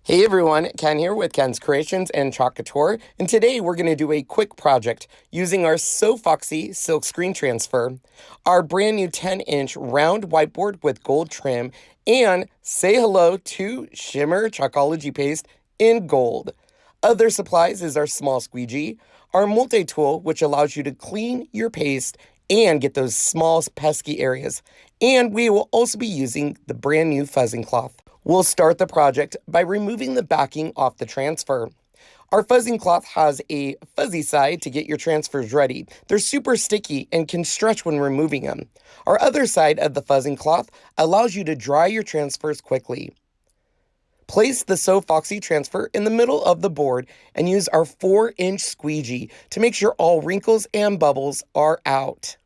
Hey everyone, Ken here with Ken's Creations and Chalk Couture, and today we're going to do a quick project using our So Foxy silk screen transfer, our brand new 10-inch round whiteboard with gold trim, and say hello to shimmer chalkology paste in gold. Other supplies is our small squeegee, our multi-tool which allows you to clean your paste and get those small pesky areas, and we will also be using the brand new fuzzing cloth. We'll start the project by removing the backing off the transfer. Our fuzzing cloth has a fuzzy side to get your transfers ready. They're super sticky and can stretch when removing them. Our other side of the fuzzing cloth allows you to dry your transfers quickly. Place the So Foxy transfer in the middle of the board and use our 4-inch squeegee to make sure all wrinkles and bubbles are out.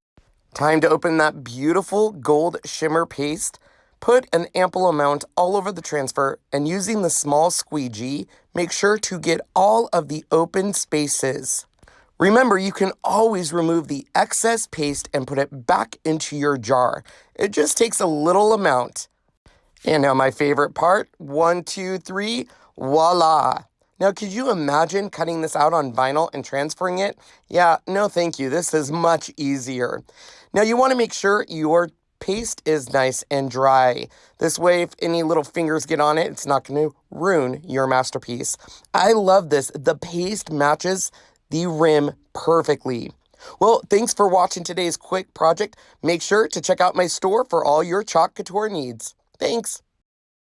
Time to open that beautiful gold shimmer paste. Put an ample amount all over the transfer, and using the small squeegee, make sure to get all of the open spaces. Remember, you can always remove the excess paste and put it back into your jar. It just takes a little amount. And now my favorite part, 1, 2, 3, voila! Now, could you imagine cutting this out on vinyl and transferring it? Yeah, no thank you, this is much easier. Now, you want to make sure your paste is nice and dry. This way, if any little fingers get on it, it's not going to ruin your masterpiece. I love this. The paste matches the rim perfectly. Well, thanks for watching today's quick project. Make sure to check out my store for all your chalk couture needs. Thanks.